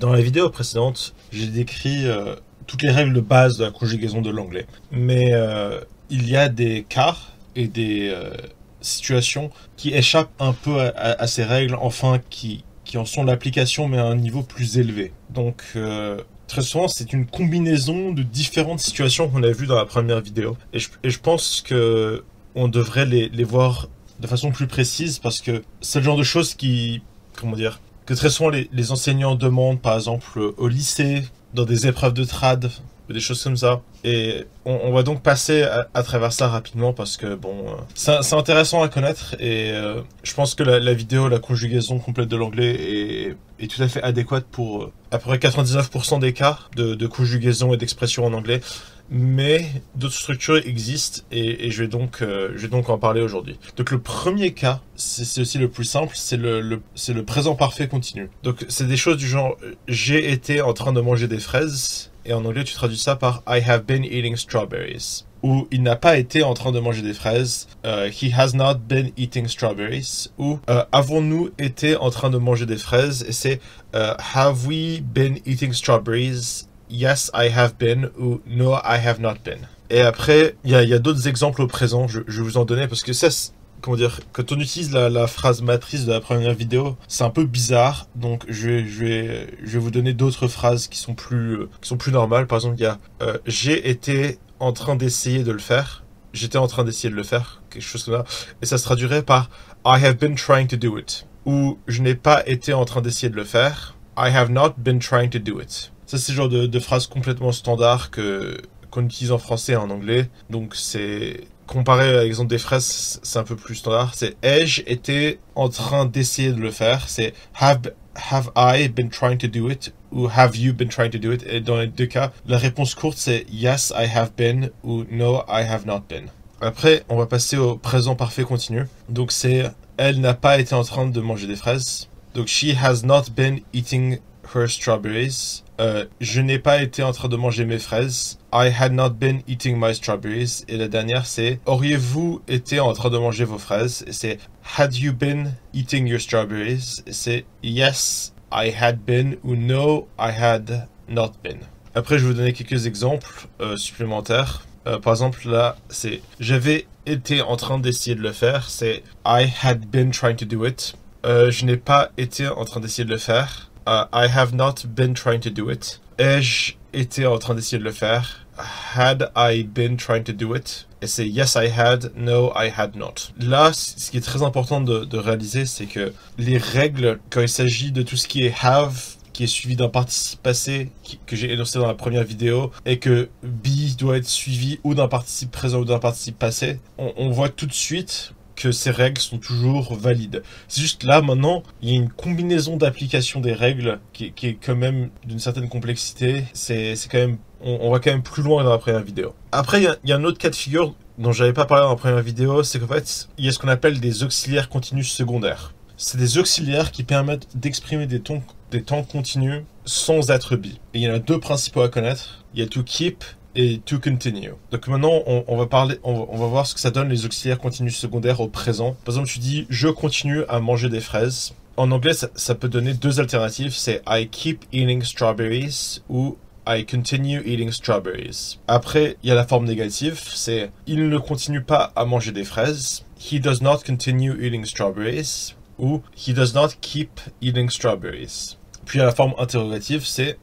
Dans la vidéo précédente, j'ai décrit toutes les règles de base de la conjugaison de l'anglais. Mais il y a des cas et des situations qui échappent un peu à ces règles, enfin qui en sont l'application mais à un niveau plus élevé. Donc très souvent c'est une combinaison de différentes situations qu'on a vues dans la première vidéo. Et je pense que on devrait les voir de façon plus précise parce que c'est le genre de choses qui, que très souvent les enseignants demandent, par exemple au lycée, dans des épreuves de trad, des choses comme ça. Et on va donc passer à travers ça rapidement parce que c'est intéressant à connaître et je pense que la vidéo, la conjugaison complète de l'anglais est tout à fait adéquate pour à peu près 99% des cas de conjugaison et d'expression en anglais. Mais d'autres structures existent et je vais donc en parler aujourd'hui. Donc le premier cas, c'est aussi le plus simple, c'est le présent parfait continu. Donc c'est des choses du genre j'ai été en train de manger des fraises et en anglais tu traduis ça par I have been eating strawberries. Ou il n'a pas été en train de manger des fraises, he has not been eating strawberries. Ou avons-nous été en train de manger des fraises et c'est have we been eating strawberries? Yes, I have been ou No, I have not been. Et après, il y a d'autres exemples au présent, je vais vous en donner parce que ça, quand on utilise la phrase matrice de la première vidéo, c'est un peu bizarre. Donc je vais vous donner d'autres phrases qui sont plus normales. Par exemple, il y a j'ai été en train d'essayer de le faire. J'étais en train d'essayer de le faire, quelque chose comme ça. Et ça se traduirait par I have been trying to do it. Ou je n'ai pas été en train d'essayer de le faire. I have not been trying to do it. Ça, c'est le genre de phrase complètement standard qu'on utilise en français et en anglais. Donc, c'est comparé à l'exemple des phrases, c'est un peu plus standard. C'est ai-je été en train d'essayer de le faire. C'est have I been trying to do it ou have you been trying to do it. Et dans les deux cas, la réponse courte c'est yes I have been ou no I have not been. Après, on va passer au présent parfait continu. Donc, c'est elle n'a pas été en train de manger des fraises. Donc, she has not been eating her strawberries. Je n'ai pas été en train de manger mes fraises. I had not been eating my strawberries. Et la dernière, c'est auriez-vous été en train de manger vos fraises? Et c'est had you been eating your strawberries? Et c'est yes, I had been ou no, I had not been. Après, je vais vous donner quelques exemples supplémentaires. Par exemple, là, c'est j'avais été en train d'essayer de le faire. C'est I had been trying to do it. Je n'ai pas été en train d'essayer de le faire. I have not been trying to do it. Ai-je été en train d'essayer de le faire? Had I been trying to do it? Et c'est yes I had, no I had not. Là, ce qui est très important de réaliser, c'est que les règles, quand il s'agit de tout ce qui est have, qui est suivi d'un participe passé, que j'ai énoncé dans la première vidéo, et que be doit être suivi ou d'un participe présent ou d'un participe passé, on voit tout de suite que ces règles sont toujours valides. C'est juste là, maintenant, il y a une combinaison d'application des règles qui est quand même d'une certaine complexité. C'est quand même, on va quand même plus loin dans la première vidéo. Après, il y a un autre cas de figure dont j'avais pas parlé dans la première vidéo, c'est qu'en fait, il y a ce qu'on appelle des auxiliaires continus secondaires. C'est des auxiliaires qui permettent d'exprimer des temps continus sans être be. Et il y en a deux principaux à connaître. Il y a to keep et to continue. Donc maintenant, on va voir ce que ça donne les auxiliaires continus secondaires au présent. Par exemple, tu dis « je continue à manger des fraises ». En anglais, ça peut donner deux alternatives. C'est « I keep eating strawberries » ou « I continue eating strawberries ». Après, il y a la forme négative. C'est « il ne continue pas à manger des fraises ». « He does not continue eating strawberries » ou « He does not keep eating strawberries ». Puis à la forme interrogative, c'est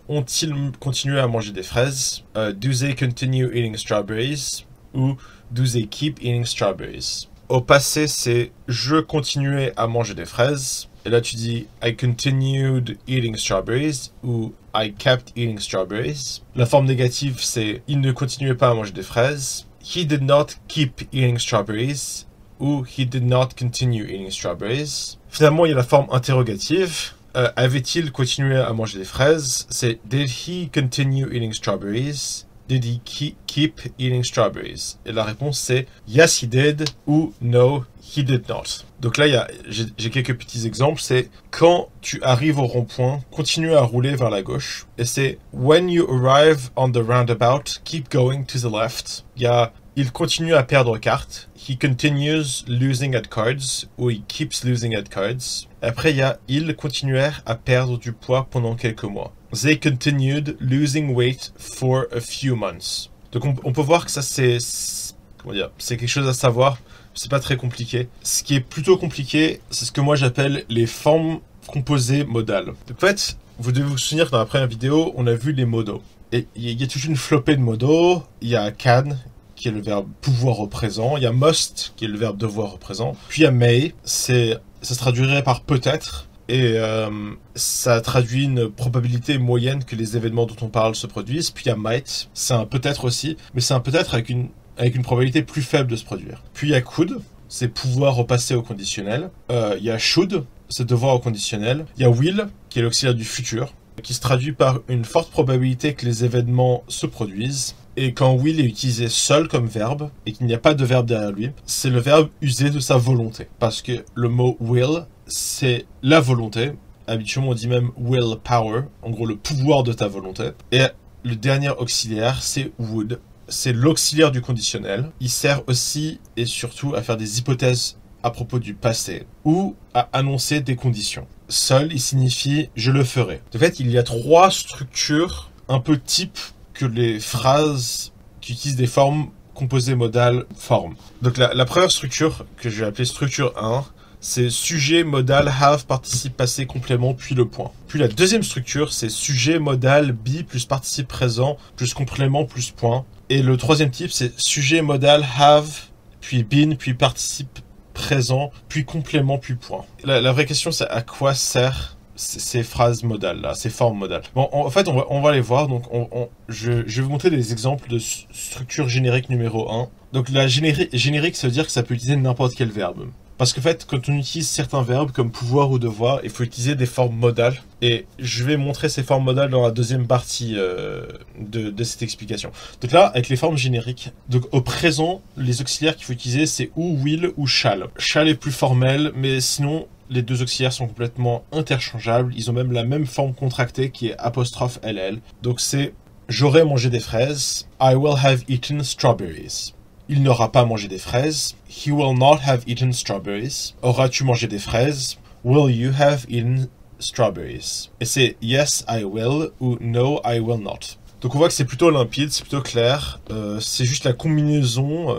ont-ils continué à manger des fraises? Do they continue eating strawberries? Ou do they keep eating strawberries? Au passé, c'est je continuais à manger des fraises. Et là, tu dis I continued eating strawberries ou I kept eating strawberries. La forme négative, c'est il ne continuait pas à manger des fraises. He did not keep eating strawberries ou he did not continue eating strawberries. Finalement, il y a la forme interrogative. Avait-il continué à manger des fraises? C'est did he continue eating strawberries? Did he keep eating strawberries? Et la réponse c'est yes he did ou no he did not. Donc là j'ai quelques petits exemples. C'est quand tu arrives au rond-point, continue à rouler vers la gauche. Et c'est when you arrive on the roundabout, keep going to the left. Il y a il continue à perdre cartes. He continues losing at cards, ou he keeps losing at cards. Après, il y a ils continuèrent à perdre du poids pendant quelques mois. They continued losing weight for a few months. Donc on peut voir que ça c'est quelque chose à savoir. C'est pas très compliqué. Ce qui est plutôt compliqué, c'est ce que moi j'appelle les formes composées modales. Donc, en fait, vous devez vous souvenir que dans la première vidéo, on a vu les modaux. Et il y a toute une flopée de modaux. Il y a can, qui est le verbe pouvoir au présent. Il y a must, qui est le verbe devoir au présent. Puis il y a may, ça se traduirait par peut-être. Et ça traduit une probabilité moyenne que les événements dont on parle se produisent. Puis il y a might, c'est un peut-être aussi, mais c'est un peut-être avec une probabilité plus faible de se produire. Puis il y a could, c'est pouvoir au passé au conditionnel. Il y a should, c'est devoir au conditionnel. Il y a will, qui est l'auxiliaire du futur, qui se traduit par une forte probabilité que les événements se produisent. Et quand will est utilisé seul comme verbe, et qu'il n'y a pas de verbe derrière lui, c'est le verbe usé de sa volonté. Parce que le mot will, c'est la volonté. Habituellement, on dit même will power, en gros le pouvoir de ta volonté. Et le dernier auxiliaire, c'est would. C'est l'auxiliaire du conditionnel. Il sert aussi et surtout à faire des hypothèses à propos du passé ou à annoncer des conditions. Seul, il signifie « je le ferai ». En fait, il y a 3 structures un peu types que les phrases qui utilisent des formes composées modales forment. Donc la première structure, que je vais appeler structure 1, c'est sujet, modal, have, participe passé, complément, puis le point. Puis la deuxième structure, c'est sujet, modal, be, plus participe présent, plus complément, plus point. Et le troisième type, c'est sujet, modal, have, puis been, puis participe présent, puis complément, puis point. La vraie question, c'est à quoi servent ces phrases modales là, ces formes modales. Bon, en fait, on va les voir. Donc, je vais vous montrer des exemples de structure générique numéro 1. Donc, la générique, ça veut dire que ça peut utiliser n'importe quel verbe. Parce qu'en fait, quand on utilise certains verbes comme pouvoir ou devoir, il faut utiliser des formes modales. Et je vais montrer ces formes modales dans la deuxième partie de cette explication. Donc là, avec les formes génériques, donc au présent, les auxiliaires qu'il faut utiliser, c'est ou will ou shall. Shall est plus formel, mais sinon, les deux auxiliaires sont complètement interchangeables. Ils ont même la même forme contractée qui est apostrophe LL. Donc c'est « J'aurai mangé des fraises ». I will have eaten strawberries. Il n'aura pas mangé des fraises. He will not have eaten strawberries. Auras-tu mangé des fraises? Will you have eaten strawberries? Et c'est yes, I will ou no, I will not. Donc on voit que c'est plutôt limpide, c'est plutôt clair. C'est juste la combinaison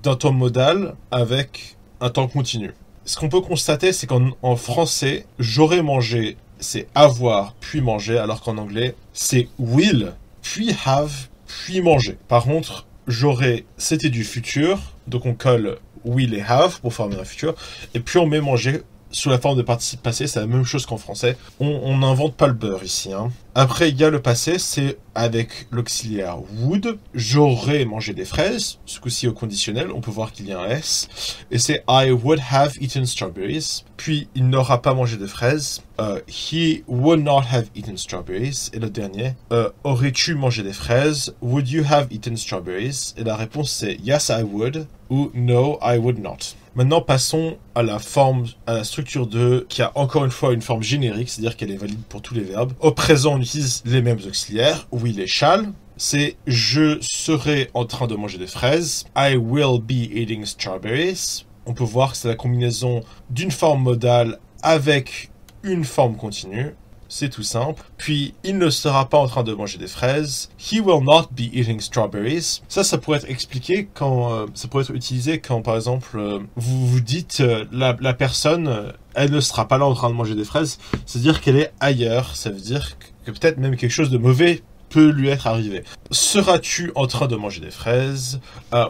d'un temps modal avec un temps continu. Ce qu'on peut constater, c'est qu'en français, j'aurais mangé, c'est avoir puis manger, alors qu'en anglais, c'est will puis have puis manger. Par contre, j'aurais, c'était du futur, donc on colle will et have pour former un futur, et puis on met manger sous la forme de participe passé, c'est la même chose qu'en français. On n'invente pas le beurre ici. Hein. Après, il y a le passé, c'est avec l'auxiliaire would. J'aurais mangé des fraises, ce coup-ci au conditionnel, on peut voir qu'il y a un S. Et c'est I would have eaten strawberries. Puis, il n'aura pas mangé de fraises. He would not have eaten strawberries. Et le dernier, aurais-tu mangé des fraises? Would you have eaten strawberries? Et la réponse c'est yes, I would ou no, I would not. Maintenant, passons à la structure 2, qui a encore une fois une forme générique, c'est-à-dire qu'elle est valide pour tous les verbes. Au présent, on utilise les mêmes auxiliaires. Will et shall. C'est « je serai en train de manger des fraises ». I will be eating strawberries. On peut voir que c'est la combinaison d'une forme modale avec une forme continue. C'est tout simple. Puis, il ne sera pas en train de manger des fraises. He will not be eating strawberries. Ça pourrait être expliqué quand, ça pourrait être utilisé quand, par exemple, vous vous dites, la personne, elle ne sera pas là en train de manger des fraises. C'est-à-dire qu'elle est ailleurs. Ça veut dire que peut-être même quelque chose de mauvais peut lui être arrivé. Seras-tu en train de manger des fraises?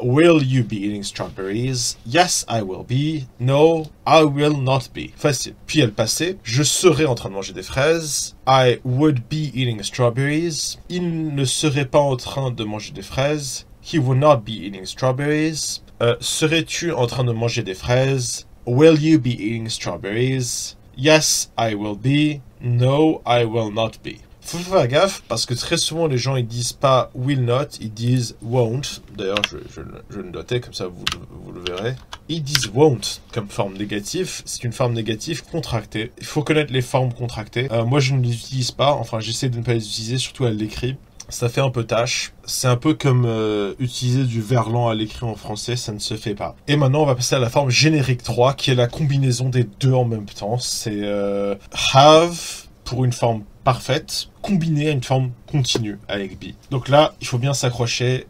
Will you be eating strawberries? Yes, I will be. No, I will not be. Facile. Puis elle passait. Je serai en train de manger des fraises. I would be eating strawberries. Il ne serait pas en train de manger des fraises. He would not be eating strawberries. Serais-tu en train de manger des fraises? Will you be eating strawberries? Yes, I will be. No, I will not be. Faut faire gaffe parce que très souvent les gens ils disent pas will not, ils disent won't. D'ailleurs je le notais comme ça vous le verrez. Ils disent won't comme forme négative. C'est une forme négative contractée. Il faut connaître les formes contractées. Moi je ne les utilise pas. Enfin j'essaie de ne pas les utiliser surtout à l'écrit. ça fait un peu tâche. C'est un peu comme utiliser du verlan à l'écrit en français, ça ne se fait pas. Et maintenant, on va passer à la forme générique 3, qui est la combinaison des deux en même temps. C'est have pour une forme parfaite, combinée à une forme continue avec be. Donc là, il faut bien s'accrocher.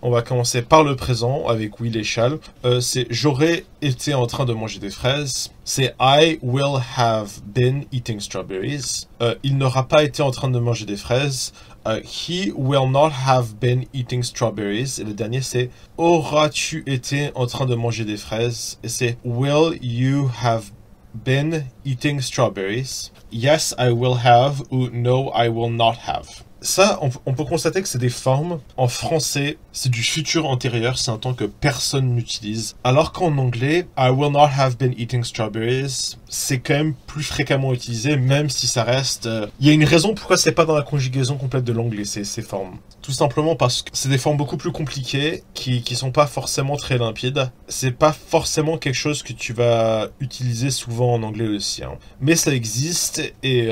On va commencer par le présent avec will et shall. C'est j'aurais été en train de manger des fraises. C'est I will have been eating strawberries. Il n'aura pas été en train de manger des fraises. He will not have been eating strawberries. Et le dernier, c'est auras-tu été en train de manger des fraises? Et c'est will you have been eating strawberries? Yes, I will have ou no, I will not have. Ça, on peut constater que c'est des formes. En français, c'est du futur antérieur, c'est un temps que personne n'utilise. Alors qu'en anglais, I will not have been eating strawberries, c'est quand même plus fréquemment utilisé, même si ça reste... Il y a une raison pourquoi c'est pas dans la conjugaison complète de l'anglais, ces formes. Tout simplement parce que c'est des formes beaucoup plus compliquées, qui sont pas forcément très limpides. C'est pas forcément quelque chose que tu vas utiliser souvent en anglais aussi. Hein. Mais ça existe, et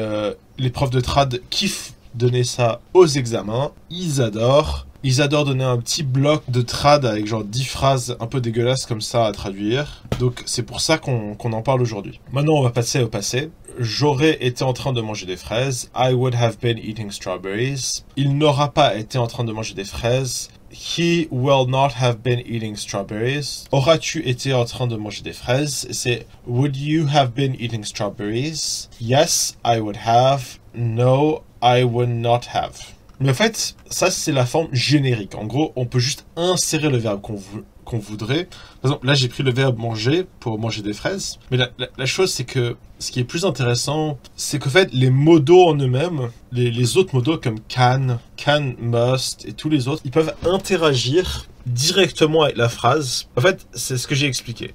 les profs de trad kiffent donner ça aux examens. Ils adorent donner un petit bloc de trad avec genre 10 phrases un peu dégueulasses comme ça à traduire. Donc c'est pour ça qu'on en parle aujourd'hui. Maintenant on va passer au passé. J'aurais été en train de manger des fraises. I would have been eating strawberries. Il n'aura pas été en train de manger des fraises. He will not have been eating strawberries. Auras-tu été en train de manger des fraises? C'est would you have been eating strawberries? Yes, I would have. No, I would not have. Mais en fait, ça c'est la forme générique. En gros, on peut juste insérer le verbe qu'on voudrait. Par exemple, là j'ai pris le verbe manger pour manger des fraises. Mais la chose c'est que ce qui est plus intéressant, c'est qu'en fait les modaux en eux-mêmes, les autres modaux comme can, must et tous les autres, ils peuvent interagir directement avec la phrase. En fait, c'est ce que j'ai expliqué.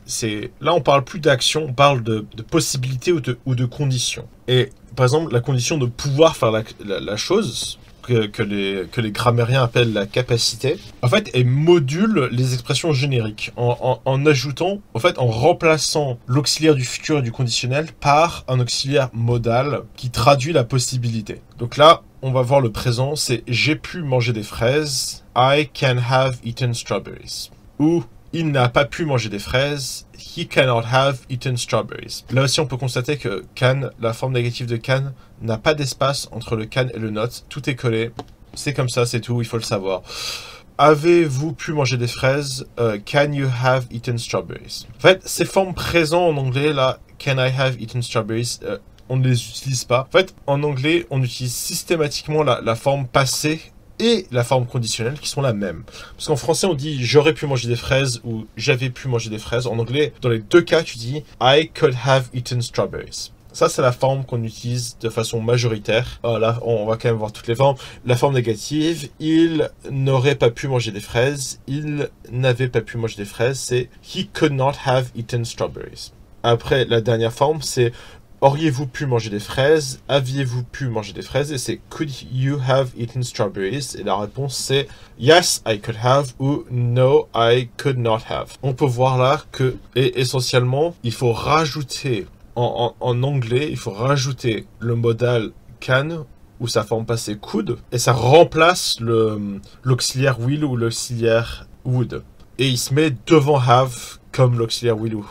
Là on parle plus d'action, on parle de possibilité ou de condition. Et par exemple, la condition de pouvoir faire la chose, que les grammairiens appellent la capacité, en fait, elle module les expressions génériques en ajoutant, en fait, en remplaçant l'auxiliaire du futur et du conditionnel par un auxiliaire modal qui traduit la possibilité. Donc là, on va voir le présent, c'est j'ai pu manger des fraises, I can have eaten strawberries. Ou il n'a pas pu manger des fraises, he cannot have eaten strawberries. Là aussi, on peut constater que can, la forme négative de can, n'a pas d'espace entre le can et le not. Tout est collé. C'est comme ça, c'est tout, il faut le savoir. Avez-vous pu manger des fraises? Can you have eaten strawberries? En fait, ces formes présentes en anglais, là, can I have eaten strawberries, on ne les utilise pas. En fait, en anglais, on utilise systématiquement la forme passée et la forme conditionnelle qui sont la même. Parce qu'en français, on dit j'aurais pu manger des fraises ou j'avais pu manger des fraises. En anglais, dans les deux cas, tu dis I could have eaten strawberries. Ça, c'est la forme qu'on utilise de façon majoritaire. Là, on va quand même voir toutes les formes. La forme négative, il n'aurait pas pu manger des fraises. Il n'avait pas pu manger des fraises. C'est he could not have eaten strawberries. Après, la dernière forme, c'est auriez-vous pu manger des fraises? Aviez-vous pu manger des fraises? Et c'est could you have eaten strawberries? Et la réponse c'est yes, I could have ou no, I could not have. On peut voir là que, et essentiellement, il faut rajouter, en anglais, il faut rajouter le modal can ou sa forme passée could, et ça remplace l'auxiliaire will ou l'auxiliaire would. Et il se met devant have comme l'auxiliaire will ou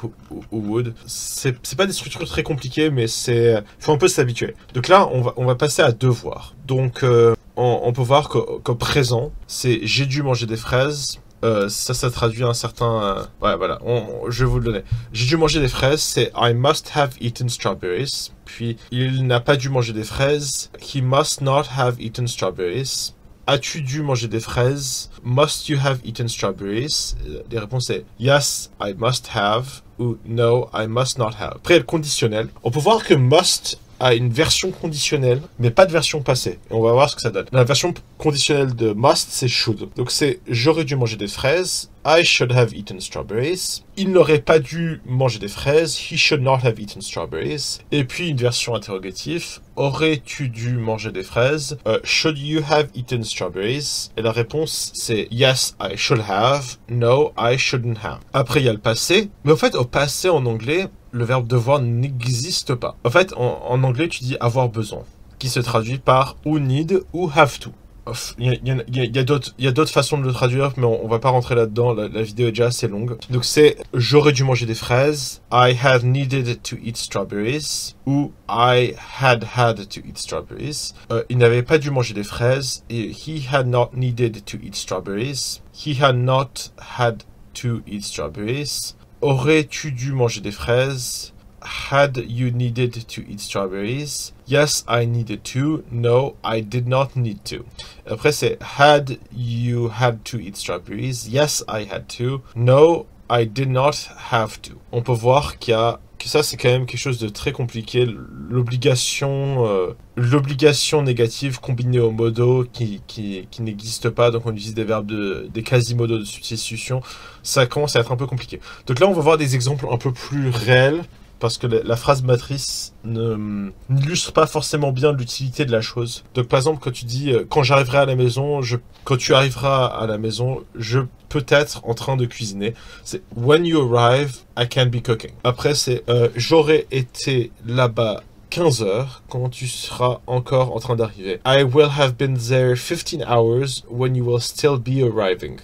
would. C'est pas des structures très compliquées, mais faut un peu s'habituer. Donc là, on va passer à devoir. Donc, on peut voir qu'au présent, c'est j'ai dû manger des fraises. Ça traduit un certain... ouais, voilà, je vais vous le donner. J'ai dû manger des fraises, c'est I must have eaten strawberries. Puis, il n'a pas dû manger des fraises. He must not have eaten strawberries. As-tu dû manger des fraises? Must you have eaten strawberries? Les réponses c'est yes, I must have ou no, I must not have. Après, le conditionnel. On peut voir que must a une version conditionnelle, mais pas de version passée. Et on va voir ce que ça donne. La version conditionnelle de must, c'est should. Donc c'est j'aurais dû manger des fraises. I should have eaten strawberries. Il n'aurait pas dû manger des fraises. He should not have eaten strawberries. Et puis une version interrogative. Aurais-tu dû manger des fraises? Should you have eaten strawberries? Et la réponse, c'est yes, I should have. No, I shouldn't have. Après, il y a le passé. Mais en fait, au passé, en anglais, le verbe devoir n'existe pas. En fait, en anglais, tu dis avoir besoin, qui se traduit par ou need ou have to. Il y a d'autres façons de le traduire, mais on va pas rentrer là-dedans. La vidéo est déjà assez longue. Donc c'est j'aurais dû manger des fraises. I had needed to eat strawberries. Ou I had to eat strawberries. Il n'avait pas dû manger des fraises. Et he had not needed to eat strawberries. He had not had to eat strawberries. Aurais-tu dû manger des fraises? Had you needed to eat strawberries? Yes, I needed to. No, I did not need to. Après, c'est had you had to eat strawberries? Yes, I had to. No, I did not have to. On peut voir que ça, c'est quand même quelque chose de très compliqué. L'obligation négative combinée au modo qui n'existe pas. Donc, on utilise des verbes des quasi-modos de substitution. Ça commence à être un peu compliqué. Donc là, on va voir des exemples un peu plus réels. Parce que la phrase matrice n'illustre pas forcément bien l'utilité de la chose. Donc par exemple, quand tu dis « quand j'arriverai à la maison, quand tu arriveras à la maison, je peux être en train de cuisiner ». C'est « when you arrive, I can be cooking ». Après, c'est « j'aurais été là-bas 15 heures quand tu seras encore en train d'arriver ». I will have been there 15 hours when you will still be arriving.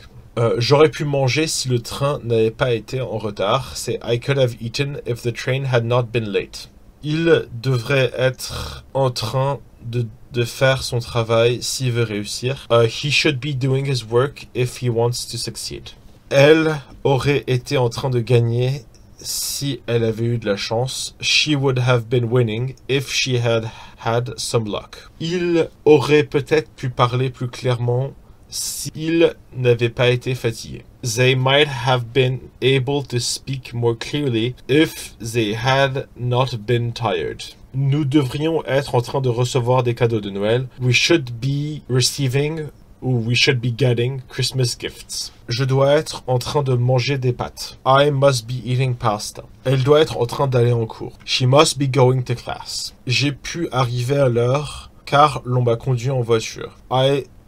J'aurais pu manger si le train n'avait pas été en retard. C'est I could have eaten if the train had not been late. Il devrait être en train de faire son travail s'il veut réussir. He should be doing his work if he wants to succeed. Elle aurait été en train de gagner si elle avait eu de la chance. She would have been winning if she had had some luck. Il aurait peut-être pu parler plus clairement s'ils n'avaient pas été fatigués. They might have been able to speak more clearly if they had not been tired. Nous devrions être en train de recevoir des cadeaux de Noël. We should be receiving ou we should be getting Christmas gifts. Je dois être en train de manger des pâtes. I must be eating pasta. Elle doit être en train d'aller en cours. She must be going to class. J'ai pu arriver à l'heure car l'on m'a conduit en voiture.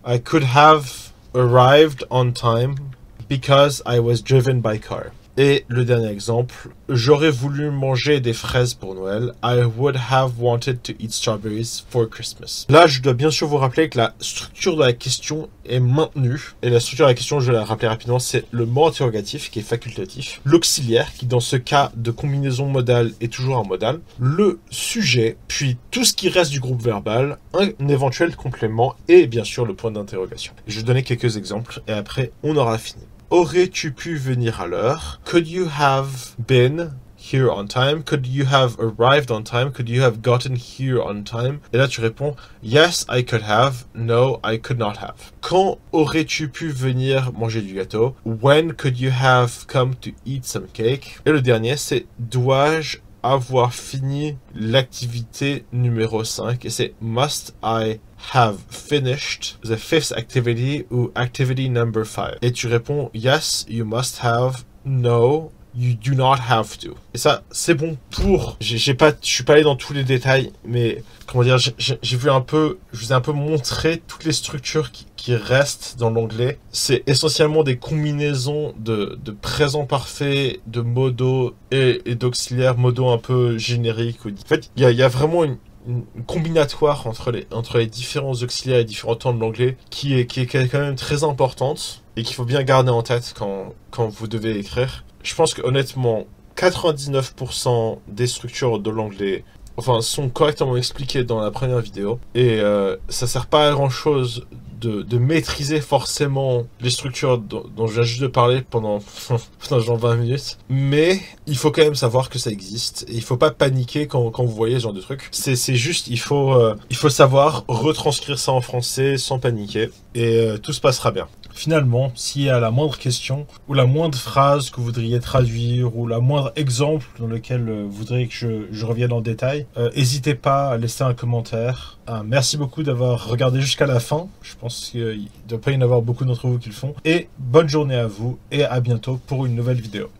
I could have arrived on time because I was driven by car. Et le dernier exemple, j'aurais voulu manger des fraises pour Noël. I would have wanted to eat strawberries for Christmas. Là, je dois bien sûr vous rappeler que la structure de la question est maintenue. Et la structure de la question, je vais la rappeler rapidement, c'est le mot interrogatif qui est facultatif. L'auxiliaire qui, dans ce cas de combinaison modale, est toujours un modal. Le sujet, puis tout ce qui reste du groupe verbal, un éventuel complément et bien sûr le point d'interrogation. Je vais donner quelques exemples et après, on aura fini. Aurais-tu pu venir à l'heure? Could you have been here on time? Could you have arrived on time? Could you have gotten here on time? Et là, tu réponds, yes, I could have. No, I could not have. Quand aurais-tu pu venir manger du gâteau? When could you have come to eat some cake? Et le dernier, c'est dois-je avoir fini l'activité numéro 5? Et c'est must I have finished the fifth activity ou activity number 5. Et tu réponds yes, you must have. No, you do not have to. Et ça, c'est bon pour... Je suis pas allé dans tous les détails, mais comment dire, j'ai vu un peu... Je vous ai un peu montré toutes les structures qui restent dans l'anglais. C'est essentiellement des combinaisons de présent parfait, de modo et d'auxiliaire, modo un peu générique. En fait, il y a vraiment une combinatoire entre les différents auxiliaires et différents temps de l'anglais qui est quand même très importante et qu'il faut bien garder en tête quand vous devez écrire. Je pense que honnêtement, 99% des structures de l'anglais sont correctement expliquées dans la première vidéo et ça sert pas à grand chose de maîtriser forcément les structures dont je viens juste de parler pendant genre 20 minutes. Mais il faut quand même savoir que ça existe. Et il faut pas paniquer quand vous voyez ce genre de truc. C'est juste, il faut savoir retranscrire ça en français sans paniquer. Et tout se passera bien. Finalement, s'il y a la moindre question ou la moindre phrase que vous voudriez traduire ou la moindre exemple dans lequel vous voudriez que je revienne en détail, n'hésitez pas à laisser un commentaire. Merci beaucoup d'avoir regardé jusqu'à la fin. Je pense qu'il ne doit pas y en avoir beaucoup d'entre vous qui le font. Et bonne journée à vous et à bientôt pour une nouvelle vidéo.